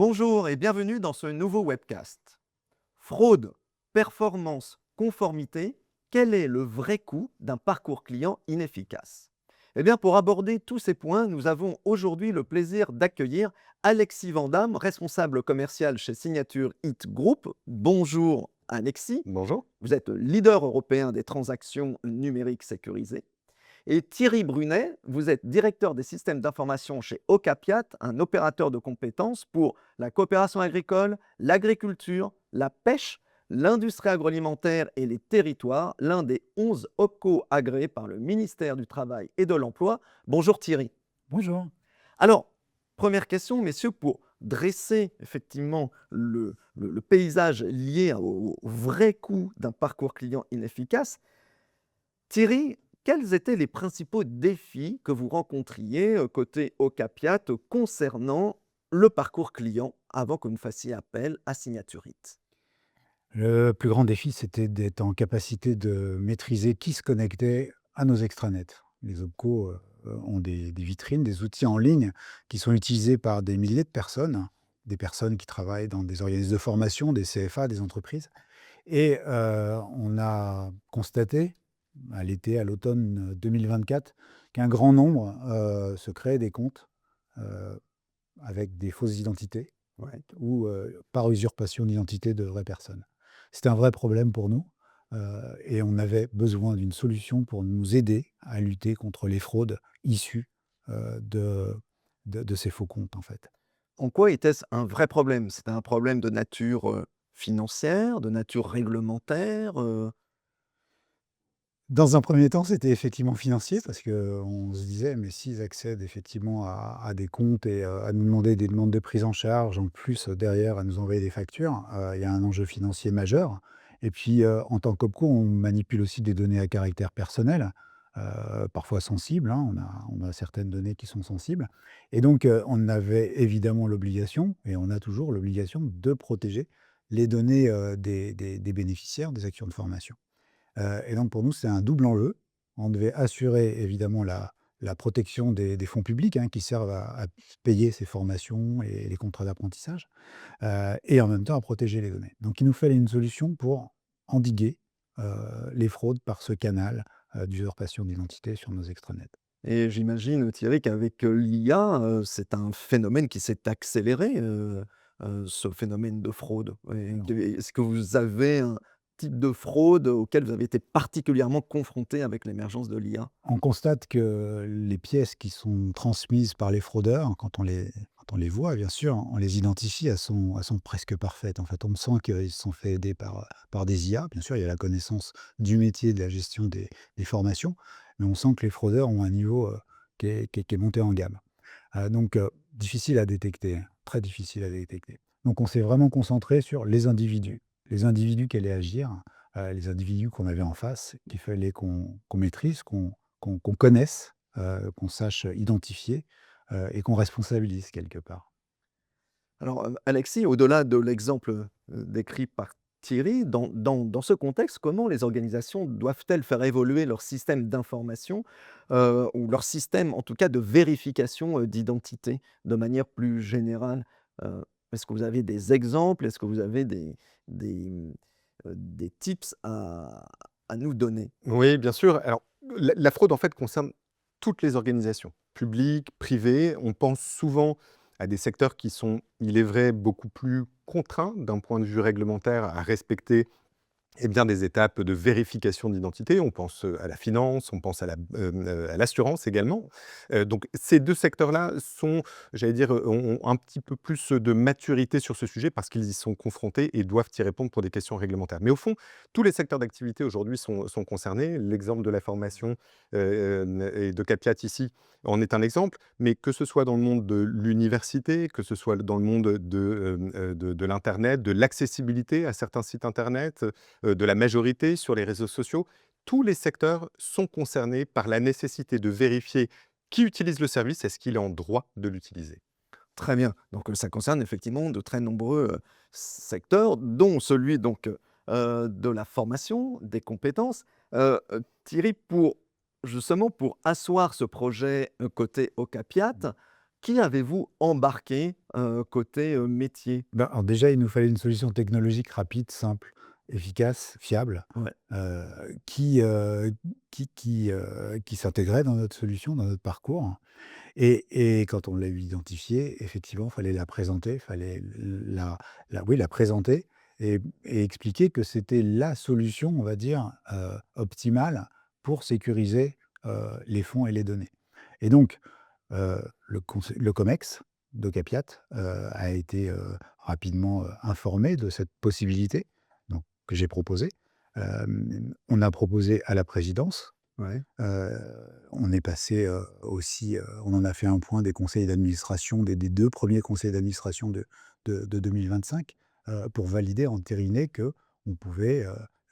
Bonjour et bienvenue dans ce nouveau webcast. Fraude, performance, conformité, quel est le vrai coût d'un parcours client inefficace? Eh bien, pour aborder tous ces points, nous avons aujourd'hui le plaisir d'accueillir Alexis Vandamme, responsable commercial chez Signature Hit Group. Bonjour Alexis, Bonjour. vous êtes leader européen des transactions numériques sécurisées. Et Thierry Brunet, vous êtes directeur des systèmes d'information chez Ocapiat, un opérateur de compétences pour la coopération agricole, l'agriculture, la pêche, l'industrie agroalimentaire et les territoires, l'un des 11 OPCO agréés par le ministère du Travail et de l'Emploi. Bonjour Thierry. Bonjour. Alors, première question, messieurs, pour dresser effectivement le paysage lié au vrai coût d'un parcours client inefficace, Thierry, quels étaient les principaux défis que vous rencontriez, côté Ocapiat, concernant le parcours client avant que vous ne fassiez appel à Signature Hit? Le plus grand défi, c'était d'être en capacité de maîtriser qui se connectait à nos extranets. Les OPCO, ont des vitrines, des outils en ligne qui sont utilisés par des milliers de personnes, des personnes qui travaillent dans des organismes de formation, des CFA, des entreprises et on a constaté à l'été, à l'automne, 2024 qu'un grand nombre, se créaient des comptes, heu, avec des fausses identités. Ouais. Ou par usurpation d'identité de vraies personnes. C'était un vrai problème pour nous, et on avait besoin d'une solution pour nous aider à lutter contre les fraudes issues, de ces faux comptes, en fait. En quoi était-ce un vrai problème? C'était un problème de nature, financière, de nature réglementaire, Dans un premier temps, c'était effectivement financier parce qu'on se disait: «Mais s'ils accèdent effectivement à des comptes et à nous demander des demandes de prise en charge, en plus, derrière à nous envoyer des factures, il y a un enjeu financier majeur» et puis, en tant qu'OPCO, on manipule aussi des données à caractère personnel, parfois sensibles, hein. On a certaines données qui sont sensibles et donc, on avait évidemment l'obligation et on a toujours l'obligation de protéger les données, des bénéficiaires des actions de formation. Et donc pour nous, c'est un double enjeu. On devait assurer évidemment la protection des fonds publics, hein, qui servent à payer ces formations et les contrats d'apprentissage, et en même temps à protéger les données. Donc il nous fallait une solution pour endiguer, les fraudes par ce canal, d'usurpation d'identité sur nos extranets. et j'imagine, Thierry, qu'avec, l'IA, c'est un phénomène qui s'est accéléré, ce phénomène de fraude. Et est-ce que vous avez un type de fraude auquel vous avez été particulièrement confronté avec l'émergence de l'IA? On constate que les pièces qui sont transmises par les fraudeurs, quand on les voit, bien sûr, on les identifie, elles sont presque parfaites. En fait, on sent qu'ils se sont fait aider par des IA. Bien sûr, il y a la connaissance du métier, de la gestion des formations, mais on sent que les fraudeurs ont un niveau, qui est monté en gamme. Donc difficile à détecter, hein, très difficile à détecter. Donc on s'est vraiment concentré sur les individus qui allaient agir, les individus qu'on avait en face, qu'il fallait qu'on maîtrise, qu'on connaisse, qu'on sache identifier, et qu'on responsabilise quelque part. Alors, Alexis, au-delà de l'exemple, décrit par Thierry, dans ce contexte, comment les organisations doivent-elles faire évoluer leur système d'information, ou leur système, en tout cas, de vérification, d'identité de manière plus générale? Est-ce que vous avez des exemples? Est-ce que vous avez des tips à nous donner? Oui, bien sûr. Alors, la fraude, en fait, concerne toutes les organisations, publiques, privées. On pense souvent à des secteurs qui sont, il est vrai, beaucoup plus contraints d'un point de vue réglementaire à respecter bien, des étapes de vérification d'identité. On pense, à la finance, on pense à l'assurance également. Donc ces 2 secteurs-là sont, j'allais dire, ont un petit peu plus de maturité sur ce sujet parce qu'ils y sont confrontés et doivent y répondre pour des questions réglementaires. Mais au fond, tous les secteurs d'activité aujourd'hui sont concernés. L'exemple de la formation, et de Capiat ici en est un exemple, mais que ce soit dans le monde de l'université, que ce soit dans le monde de l'internet, de l'accessibilité à certains sites internet, de la majorité sur les réseaux sociaux, tous les secteurs sont concernés par la nécessité de vérifier qui utilise le service, est-ce qu'il est en droit de l'utiliser? Très bien. Donc, ça concerne effectivement de très nombreux, secteurs, dont celui donc, de la formation, des compétences. Thierry, pour justement pour asseoir ce projet, côté Ocapiat, Qui avez-vous embarqué côté métier? Ben, alors déjà, il nous fallait une solution technologique rapide, simple, efficace, fiable, Ouais. heu, qui, heu, qui s'intégrait dans notre solution, dans notre parcours. Et quand on l'a identifiée, effectivement, il fallait la présenter, il fallait la présenter et expliquer que c'était la solution, on va dire, optimale pour sécuriser, les fonds et les données. Et donc, le COMEX d'Ocapiat, a été, rapidement, informé de cette possibilité, donc que j'ai proposée. On a proposé à la présidence. Ouais. Heu, on est passé, aussi, on en a fait un point des conseils d'administration, des 2 premiers conseils d'administration de 2025, pour valider, entériner qu'on pouvait,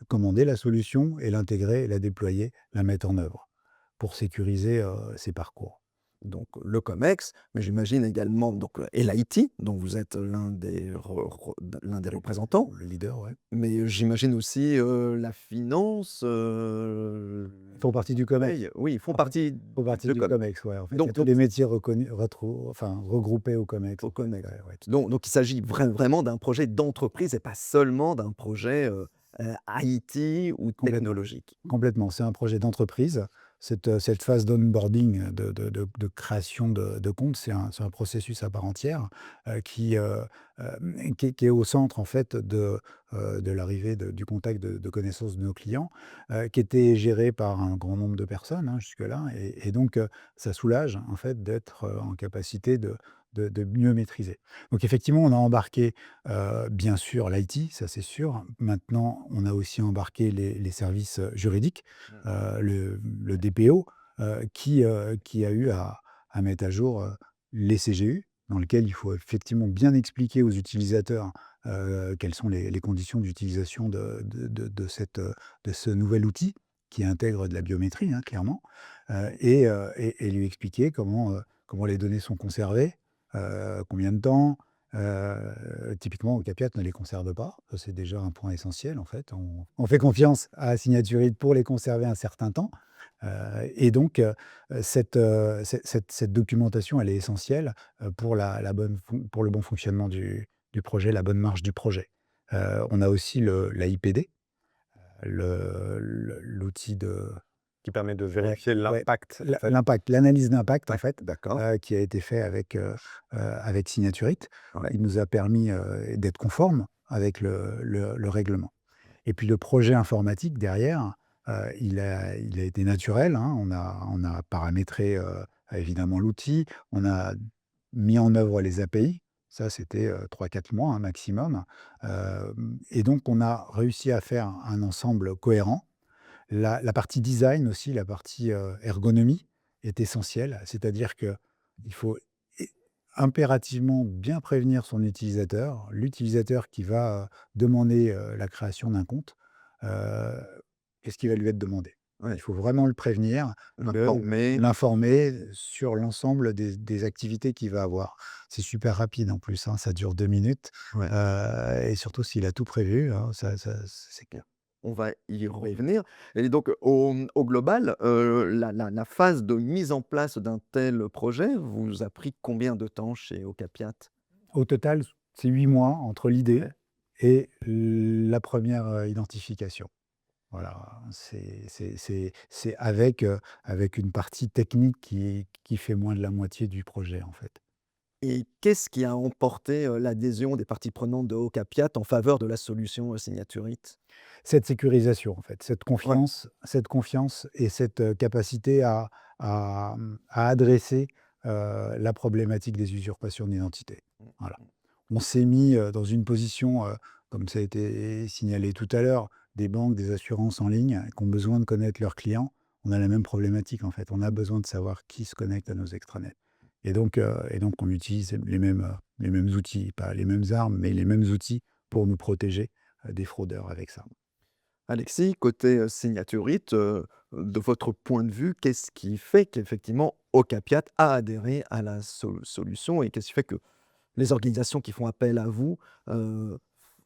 commander la solution et l'intégrer, la déployer, la mettre en œuvre pour sécuriser, ces parcours. Donc le COMEX, mais j'imagine également donc et l'IT, dont vous êtes l'un des représentants. Le leader, ouais. Mais j'imagine aussi, la finance, Ils font partie du COMEX. paye. Oui, ils font En fait, partie ils font partie de du com COMEX, ouais, en fait. Il y a donc tous les métiers reconnus regroupés au COMEX, au en fait. COMEX. Ouais, ouais, tout à Donc il s'agit vraiment d'un projet d'entreprise et pas seulement d'un projet, IT ou complètement. technologique. Complètement, c'est un projet d'entreprise. Cette phase d'onboarding, de création de compte, c'est un processus à part entière, qui est au centre en fait de l'arrivée du contact de connaissance de nos clients, qui était géré par un grand nombre de personnes, hein, jusque-là et donc ça soulage en fait d'être, en capacité de mieux maîtriser. Donc effectivement, on a embarqué, bien sûr l'IT, ça c'est sûr. Maintenant, on a aussi embarqué les services, juridiques, Mmh. le DPO, qui a eu à mettre à jour, les CGU, dans lequel il faut effectivement bien expliquer aux utilisateurs, quelles sont les conditions d'utilisation de ce nouvel outil qui intègre de la biométrie, hein, clairement, et lui expliquer comment les données sont conservées, combien de temps. Typiquement, Ocapiat ne les conserve pas. Ça, c'est déjà un point essentiel, en fait. On fait confiance à Signaturite pour les conserver un certain temps. Et donc, cette documentation, elle est essentielle, pour pour le bon fonctionnement du projet, la bonne marche du projet. On a aussi l'AIPD, l'outil de Qui permet de ouais, vérifier ouais, l'impact, en fait. l'analyse d'impact, en Ouais, fait, d'accord. qui a été fait avec Signaturite. Ouais. Il nous a permis, d'être conformes avec le règlement. Et puis le projet informatique derrière, il a été naturel, hein. On a paramétré, évidemment l'outil, on a mis en œuvre les API. Ça, c'était, 3-4 mois, un maximum. Et donc on a réussi à faire un ensemble cohérent. La partie design aussi, la partie, ergonomie est essentielle. C'est-à-dire qu'il faut é impérativement bien prévenir son utilisateur. L'utilisateur qui va, demander, la création d'un compte, heu, qu'est-ce qui va lui être demandé? Il Ouais, faut vraiment le prévenir, l'informer. l'informer sur l'ensemble des activités qu'il va avoir. C'est super rapide en plus, hein, ça dure 2 minutes, Ouais. et surtout s'il a tout prévu, hein, ça c'est clair. On va y revenir et donc au global, la phase de mise en place d'un tel projet vous a pris combien de temps chez Ocapiat? Au total, c'est 8 mois entre l'idée Ouais. et la première identification. Voilà, c'est avec une partie technique qui fait moins de la moitié du projet, en fait. Et qu'est-ce qui a emporté, l'adhésion des parties prenantes de Ocapiat en faveur de la solution, Signaturite? Cette sécurisation, en fait, Ouais. cette confiance et cette, capacité à adresser, la problématique des usurpations d'identité. Mmh, Voilà. mmh. On s'est mis, dans une position, comme ça a été signalé tout à l'heure, des banques, des assurances en ligne qui ont besoin de connaître leurs clients. On a la même problématique, en fait. On a besoin de savoir qui se connecte à nos extranets et donc on utilise les mêmes outils, pas les mêmes armes, mais les mêmes outils pour nous protéger, des fraudeurs avec ça. Alexis, côté, Signaturite, de votre point de vue, qu'est-ce qui fait qu'effectivement Ocapiat a adhéré à la solution et qu'est-ce qui fait que les organisations qui font appel à vous,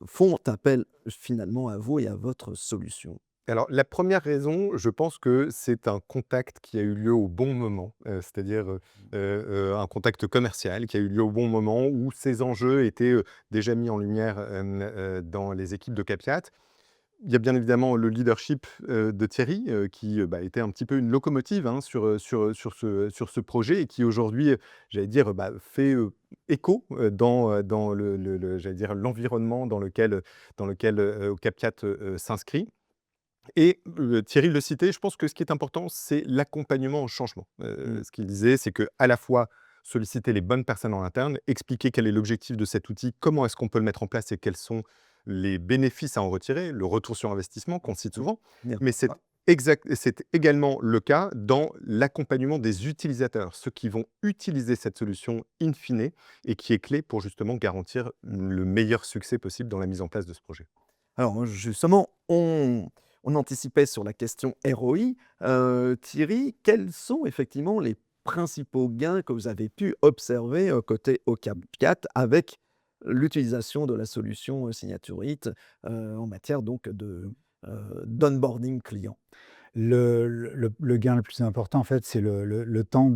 font appel finalement à vous et à votre solution? Alors, la première raison, je pense que c'est un contact qui a eu lieu au bon moment, c'est-à-dire, un contact commercial qui a eu lieu au bon moment où ces enjeux étaient, déjà mis en lumière, dans les équipes de Capiat. Il y a bien évidemment le leadership, de Thierry, qui, était un petit peu une locomotive, hein, sur ce projet et qui aujourd'hui, j'allais dire, fait, écho, dans j'allais dire l'environnement dans lequel Capiat, s'inscrit. Et Thierry le citait, je pense que ce qui est important, c'est l'accompagnement au changement. Mmh. Ce qu'il disait, c'est qu'à la fois solliciter les bonnes personnes en interne, expliquer quel est l'objectif de cet outil, comment est-ce qu'on peut le mettre en place et quels sont les bénéfices à en retirer, le retour sur investissement qu'on cite Mmh. souvent. Bien. Mais c'est également le cas dans l'accompagnement des utilisateurs, ceux qui vont utiliser cette solution in fine et qui est clé pour justement garantir le meilleur succès possible dans la mise en place de ce projet. Alors, justement, on anticipait sur la question ROI. Thierry, quels sont effectivement les principaux gains que vous avez pu observer, côté OCAP4 avec l'utilisation de la solution, Signaturite, en matière donc d'onboarding client? Le gain le plus important, en fait, c'est le temps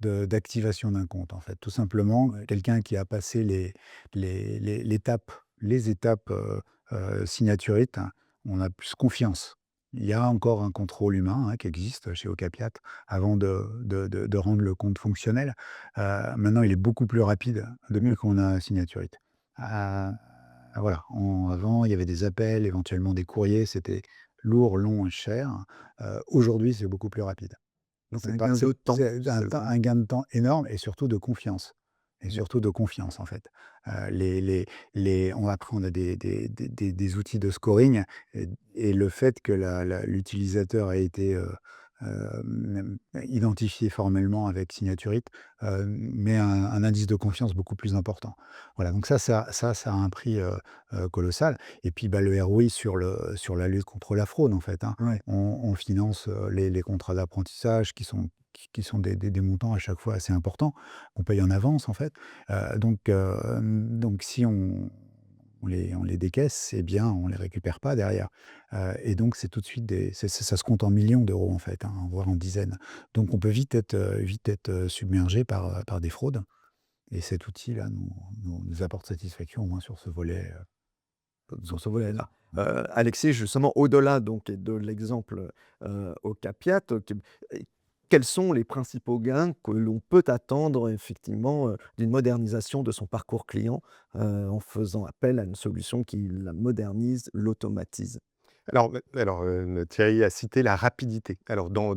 d'activation d'un compte, en fait. Tout simplement, Ouais. quelqu'un qui a passé les étapes, Signaturite, hein, on a plus confiance. Il y a encore un contrôle humain, hein, qui existe chez Ocapiat avant de rendre le compte fonctionnel. Maintenant, il est beaucoup plus rapide depuis qu'on a Signaturite. Heu, voilà, avant, il y avait des appels, éventuellement des courriers, c'était lourd, long et cher. Aujourd'hui, c'est beaucoup plus rapide. Donc C'est un pas gain de temps, c'est c'est ça? un gain de temps énorme et surtout de confiance Bien. en fait. Après on a des outils de scoring et le fait que l'utilisateur ait été, même identifié formellement avec Signaturite, met un indice de confiance beaucoup plus important. Voilà, donc ça a un prix, colossal et puis, le ROI sur la lutte contre la fraude, en fait, hein. Ouais. On finance, les contrats d'apprentissage qui sont des montants à chaque fois assez importants, qu'on paye en avance, en fait. Donc si on les décaisse, eh bien, on les récupère pas derrière. Et donc c'est tout de suite ça se compte en millions d'euros, en fait, hein, voire en dizaines. Donc on peut vite être submergé par des fraudes et cet outil-là nous apporte satisfaction, au moins sur ce volet, Sur ce volet-là. ouais. Alexis, justement, au-delà donc de l'exemple, au Capiat, quels sont les principaux gains que l'on peut attendre effectivement, d'une modernisation de son parcours client, en faisant appel à une solution qui la modernise, l'automatise? Thierry a cité la rapidité. Alors dans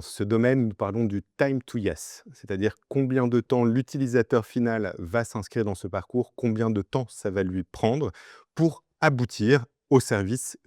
ce domaine, nous parlons du time to yes, c'est-à-dire combien de temps l'utilisateur final va s'inscrire dans ce parcours, combien de temps ça va lui prendre pour aboutir au service,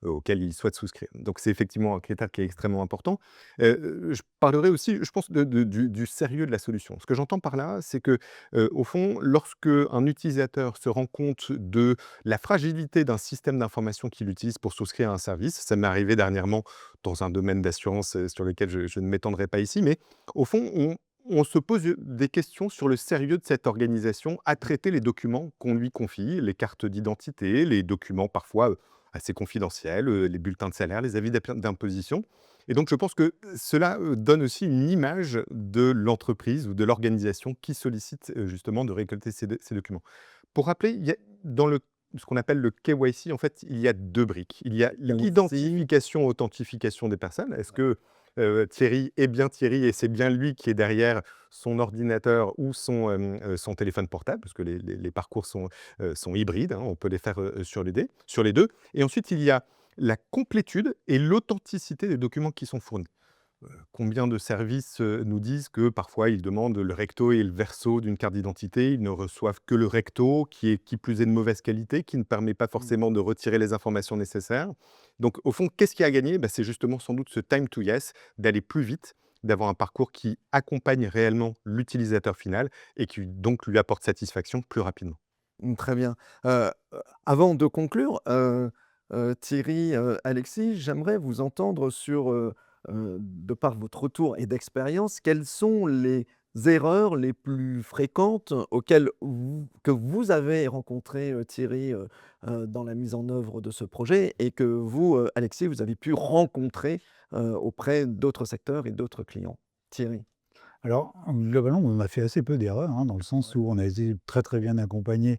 auquel il souhaite souscrire. Donc c'est effectivement un critère qui est extrêmement important. Je parlerai aussi, je pense, du sérieux de la solution. Ce que j'entends par là, c'est que, au fond, lorsque un utilisateur se rend compte de la fragilité d'un système d'information qu'il utilise pour souscrire à un service. Ça m'est arrivé dernièrement dans un domaine d'assurance, sur lequel je ne m'étendrai pas ici, mais au fond, on se pose, des questions sur le sérieux de cette organisation à traiter les documents qu'on lui confie, les cartes d'identité, les documents parfois, assez confidentiels, les bulletins de salaire, les avis d'imposition et donc je pense que cela, donne aussi une image de l'entreprise ou de l'organisation qui sollicite, justement de récolter ces documents. Pour rappeler, il y a dans ce qu'on appelle le KYC, en fait, il y a 2 briques. Il y a Aussi, l'identification, authentification des personnes. Est-ce que, Thierry est bien Thierry et c'est bien lui qui est derrière son ordinateur ou son téléphone portable? Parce que les parcours sont hybrides, hein, on peut les faire, sur les 2. Et ensuite, il y a la complétude et l'authenticité des documents qui sont fournis. Combien de services, nous disent que parfois ils demandent le recto et le verso d'une carte d'identité, ils ne reçoivent que le recto qui est qui plus est de mauvaise qualité, qui ne permet pas mmh, forcément de retirer les informations nécessaires. Donc au fond, qu'est-ce qui a gagné? C'est justement sans doute ce time to yes, d'aller plus vite, d'avoir un parcours qui accompagne réellement l'utilisateur final et qui donc lui apporte satisfaction plus rapidement. très bien. Avant de conclure, Thierry, Alexis, j'aimerais vous entendre sur, de par votre retour et d'expérience, quels sont les erreurs les plus fréquentes que vous avez rencontrées, Thierry, dans la mise en œuvre de ce projet et que vous, Alexis, vous avez pu rencontrer, auprès d'autres secteurs et d'autres clients? Thierry? Alors, globalement, on a fait assez peu d'erreurs, hein, dans le sens où on a été très, très bien accompagnés,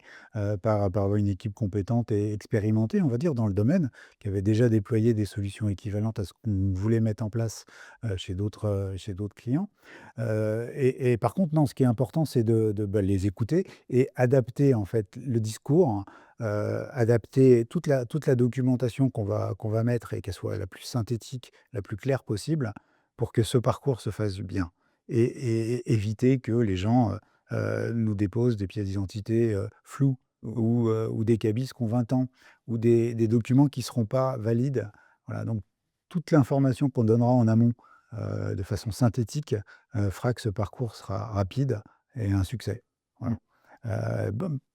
par une équipe compétente et expérimentée, on va dire, dans le domaine, qui avait déjà déployé des solutions équivalentes à ce qu'on voulait mettre en place, chez d'autres clients. Et par contre, non, ce qui est important, c'est bah, les écouter et adapter, en fait, le discours, adapter toute la documentation qu'on va mettre et qu'elle soit la plus synthétique, la plus claire possible, pour que ce parcours se fasse bien et éviter que les gens, nous déposent des pièces d'identité, floues ou des cabis qui ont 20 ans ou des documents qui ne seront pas valides. Voilà, donc toute l'information qu'on donnera en amont, de façon synthétique, fera que ce parcours sera rapide et un succès. Voilà.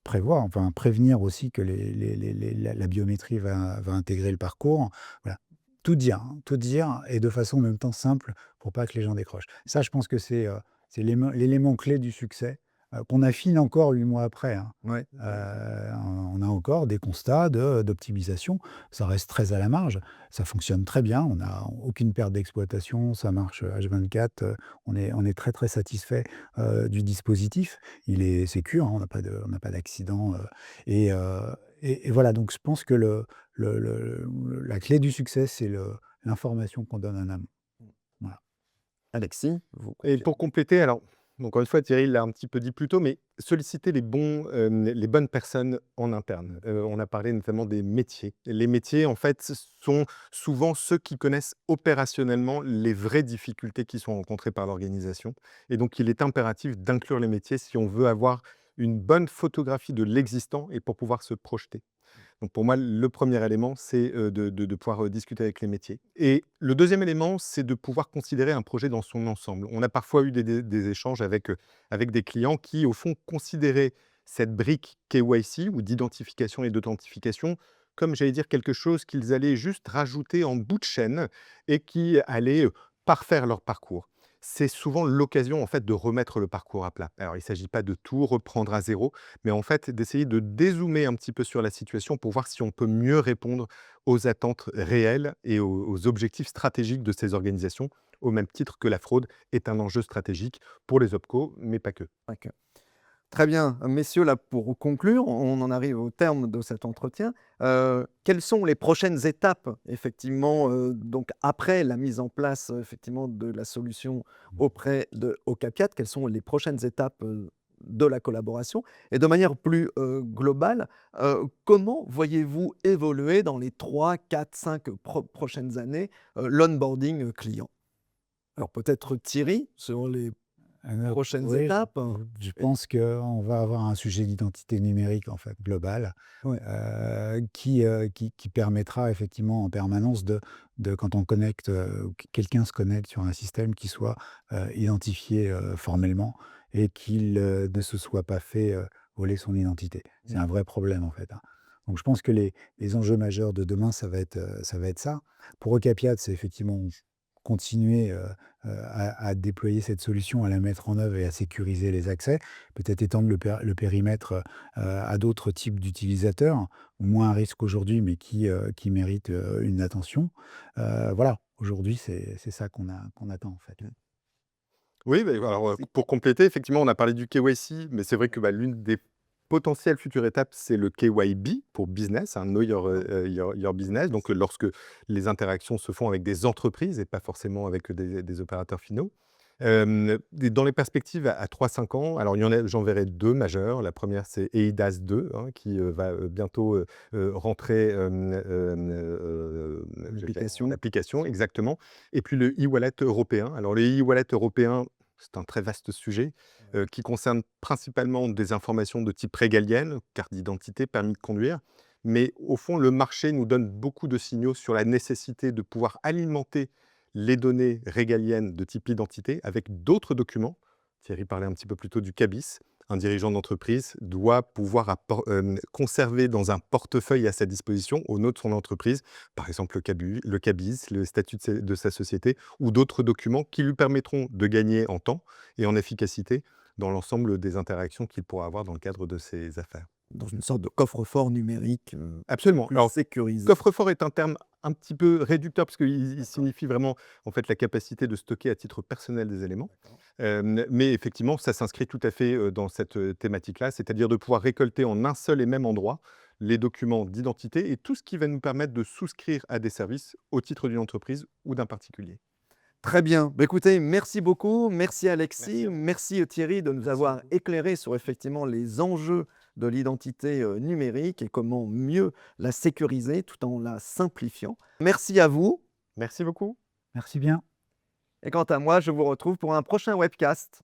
Prévoir, enfin prévenir aussi que la biométrie va intégrer le parcours. Voilà. Tout dire et de façon en même temps simple pour pas que les gens décrochent. Ça, je pense que c'est l'élément clé du succès, qu'on affine encore 8 mois après, hein. Ouais. On a encore des constats d'optimisation. Ça reste très à la marge. Ça fonctionne très bien. On n'a aucune perte d'exploitation. Ça marche H24. On est très, très satisfait, du dispositif. Il est sécure, hein, on n'a pas d'accident, et voilà, donc je pense que la clé du succès, c'est l'information qu'on donne en amont. Voilà. Alexis, vous Et confirmez? pour compléter, alors, encore une fois, Thierry l'a un petit peu dit plus tôt, mais solliciter les bonnes personnes en interne. On a parlé notamment des métiers. Les métiers, en fait, ce sont souvent ceux qui connaissent opérationnellement les vraies difficultés qui sont rencontrées par l'organisation. Et donc, il est impératif d'inclure les métiers si on veut avoir une bonne photographie de l'existant et pour pouvoir se projeter. Donc pour moi, le premier élément, c'est, de pouvoir, discuter avec les métiers et le deuxième élément, c'est de pouvoir considérer un projet dans son ensemble. On a parfois eu des échanges avec des clients qui, au fond, considéraient cette brique KYC ou d'identification et d'authentification comme, j'allais dire, quelque chose qu'ils allaient juste rajouter en bout de chaîne et qui allait, parfaire leur parcours. C'est souvent l'occasion, en fait, de remettre le parcours à plat. Alors il ne s'agit pas de tout reprendre à zéro, mais en fait, d'essayer de dézoomer un petit peu sur la situation pour voir si on peut mieux répondre aux attentes réelles et aux objectifs stratégiques de ces organisations, au même titre que la fraude est un enjeu stratégique pour les OPCO, mais pas que. OK. Très bien. Messieurs, là, pour conclure, on en arrive au terme de cet entretien. Quelles sont les prochaines étapes, effectivement, donc après la mise en place, effectivement, de la solution auprès de Ocapiat? Quelles sont les prochaines étapes, de la collaboration? Et de manière plus, globale, comment voyez-vous évoluer dans les 3, 4, 5 prochaines années, l'onboarding, client? Alors peut-être Thierry, sur les prochaines Oui, étapes? je Et pense qu'on va avoir un sujet d'identité numérique, en fait, global, ouais. qui permettra effectivement en permanence quand on connecte, ou que quelqu'un se connecte sur un système qui soit, identifié, formellement et qu'il, ne se soit pas fait, voler son identité. C'est Mmh. un vrai problème, en fait, hein. Donc je pense que les enjeux majeurs de demain, ça va être ça. Pour Ocapiat, c'est effectivement continuer, à déployer cette solution, à la mettre en œuvre et à sécuriser les accès. Peut-être étendre le périmètre, à d'autres types d'utilisateurs, moins à risque aujourd'hui, mais qui méritent, une attention. Voilà, aujourd'hui, c'est ça qu'on attend, en fait. Oui, beh, alors, Si. pour compléter, effectivement, on a parlé du KYC, mais c'est vrai que, bah, l'une des potentielles futures étapes, c'est le KYB pour business, hein, Know Your, D'accord. Your Business. Donc, lorsque les interactions se font avec des entreprises et pas forcément avec des opérateurs finaux. Et dans les perspectives à 3-5 ans, alors j'en verrai 2 majeures. La première, c'est eIDAS 2, hein, qui, va, bientôt, rentrer, en L'application. application, exactement. Et puis le e-wallet européen. Alors le e-wallet européen, c'est un très vaste sujet, qui concerne principalement des informations de type régalienne, carte d'identité, permis de conduire. Mais au fond, le marché nous donne beaucoup de signaux sur la nécessité de pouvoir alimenter les données régaliennes de type identité avec d'autres documents. Thierry parlait un petit peu plus tôt du CABIS, Un dirigeant d'entreprise doit pouvoir conserver dans un portefeuille à sa disposition, au nom de son entreprise, par exemple le CABIS, le statut de sa société ou d'autres documents qui lui permettront de gagner en temps et en efficacité dans l'ensemble des interactions qu'il pourra avoir dans le cadre de ses affaires. Dans une sorte de coffre-fort numérique Absolument. plus Alors, sécurisé. coffre-fort est un terme un petit peu réducteur parce qu'il signifie vraiment en fait, la capacité de stocker à titre personnel des éléments. Mais effectivement, ça s'inscrit tout à fait dans cette thématique-là, c'est-à-dire de pouvoir récolter en un seul et même endroit les documents d'identité et tout ce qui va nous permettre de souscrire à des services au titre d'une entreprise ou d'un particulier. Très bien. Bah, écoutez, merci beaucoup. Merci Alexis. à vous. Merci Thierry de nous Merci avoir beaucoup. éclairé sur effectivement les enjeux de l'identité numérique et comment mieux la sécuriser tout en la simplifiant. Merci à vous. Merci beaucoup. Merci bien. Et quant à moi, je vous retrouve pour un prochain webcast.